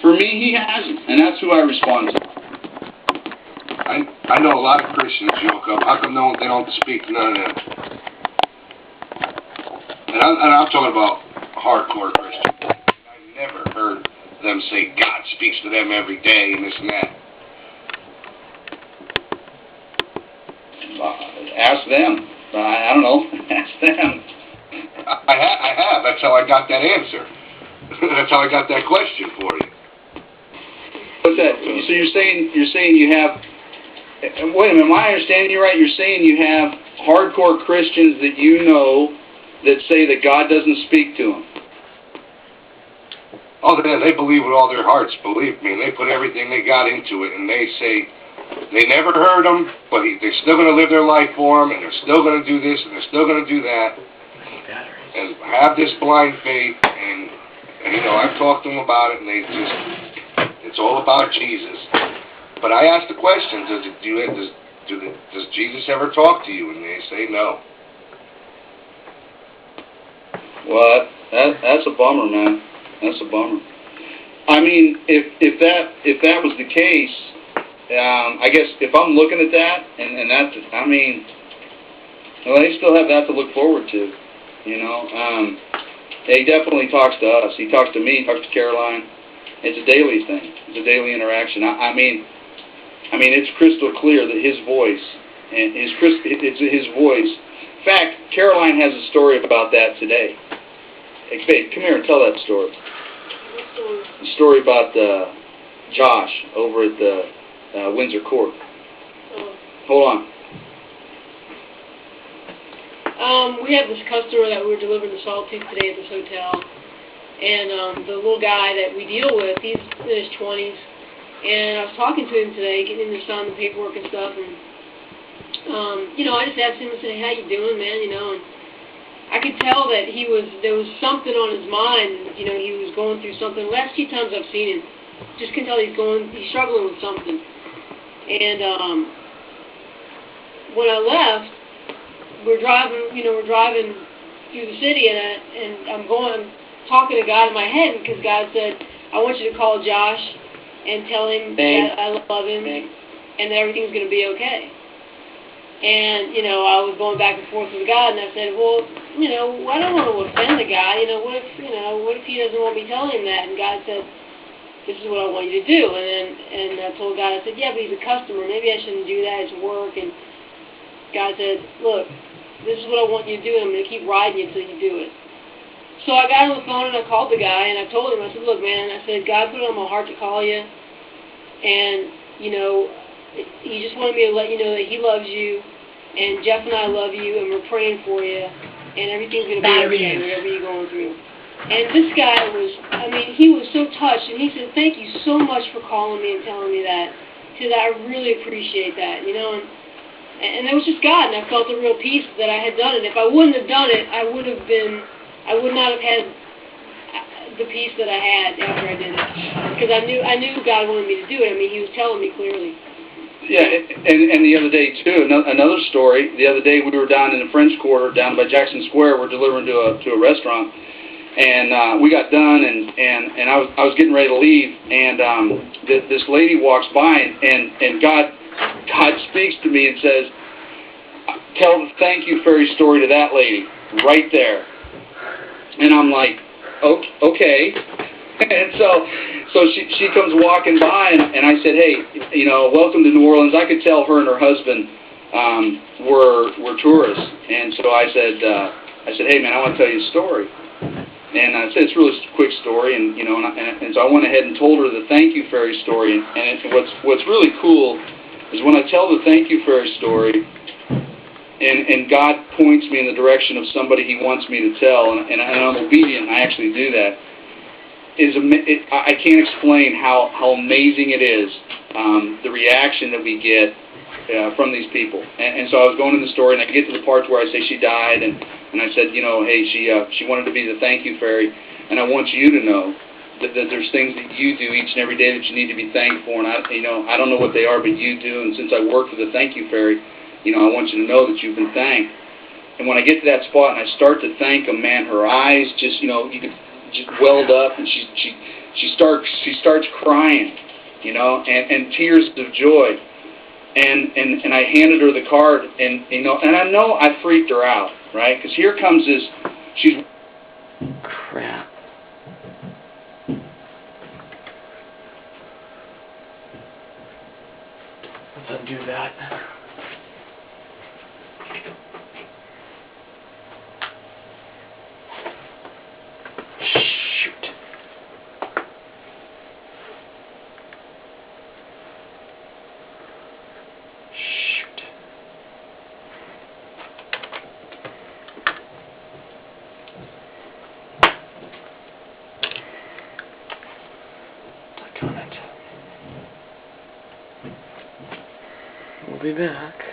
For me, he hasn't, and that's who I respond to. I know a lot of Christians, Yokeup. How come they don't speak to none of them? And I'm talking about hardcore Christians. I've never heard them say God speaks to them every day and this and that. Ask them. I don't know. Ask them. I have. That's how I got that answer. That's how I got that question for you. What's that? So you're saying you have. Wait a minute. Am I understanding you right? You're saying you have hardcore Christians that you know that say that God doesn't speak to them. Oh, they believe with all their hearts. Believe me, they put everything they got into it, and they say they never heard him, but they're still going to live their life for him, and they're still going to do this, and they're still going to do that, and have this blind faith. And you know, I've talked to them about it, and it's all about Jesus. But I asked the question: Does Jesus ever talk to you? And they say no. Well, that's a bummer, man. That's a bummer. I mean, if that was the case, I guess if I'm looking at that, and that's, I mean, well, they still have that to look forward to, you know. He definitely talks to us. He talks to me. He talks to Caroline. It's a daily thing. It's a daily interaction. I mean, it's crystal clear that his voice it's his voice. In fact, Caroline has a story about that today. Hey, babe, come here and tell that story. The story about Josh over at the Windsor Court. Hold on. We have this customer that we're delivering the salt to today at this hotel. And the little guy that we deal with, he's in his 20s. And I was talking to him today, getting him to sign the paperwork and stuff. And, you know, I just asked him and said, how you doing, man, you know. And I could tell that there was something on his mind, you know, he was going through something. The last few times I've seen him, just can tell he's struggling with something. And when I left, we're driving through the city, and I'm talking to God in my head, because God said, I want you to call Josh and tell him that I love him and that everything's going to be okay. And, you know, I was going back and forth with God, and I said, well, you know, I don't want to offend the guy. You know, what if he doesn't want me telling him that? And God said, this is what I want you to do. And I told God, I said, yeah, but he's a customer. Maybe I shouldn't do that. It's work. And God said, look, this is what I want you to do, and I'm going to keep riding you until you do it. So I got on the phone, and I called the guy, and I told him, I said, look, man, I said, God put it on my heart to call you. And, you know, he just wanted me to let you know that he loves you, and Jeff and I love you, and we're praying for you, and everything's going to be okay, whatever you're going through. And this guy he was so touched, and he said, thank you so much for calling me and telling me that. He said, I really appreciate that, you know. And it was just God, and I felt a real peace that I had done it. If I wouldn't have done it, I would not have had the peace that I had after I did it, because I knew God wanted me to do it. I mean, he was telling me clearly. Yeah, and the other day too, another story. The other day we were down in the French Quarter, down by Jackson Square. We're delivering to a restaurant, and we got done, and I was getting ready to leave, and this lady walks by, and God speaks to me and says, "Tell the thank you fairy story to that lady right there." And I'm like, okay. And so she comes walking by, and I said, hey, you know, welcome to New Orleans. I could tell her and her husband were tourists. And so I said, hey, man, I want to tell you a story. And I said, it's a really quick story, and you know, and so I went ahead and told her the thank you fairy story. And what's really cool is when I tell the thank you fairy story, and God points me in the direction of somebody He wants me to tell, and I'm obedient, and I actually do that. I can't explain how amazing it is, the reaction that we get from these people. And so I was going in the story, and I get to the part where I say she died, and I said, you know, hey, she wanted to be the thank you fairy, and I want you to know that there's things that you do each and every day that you need to be thanked for, and I don't know what they are, but you do, and since I work for the thank you fairy, you know, I want you to know that you've been thanked. And when I get to that spot and I start to thank them, man, her eyes just, you know, just welled up, and she starts crying, you know, and tears of joy. And I handed her the card, and you know, and I know I freaked her out, right? Because here comes this, she's crap. Let's undo that. Shoot. Shoot. Click on it. We'll be back.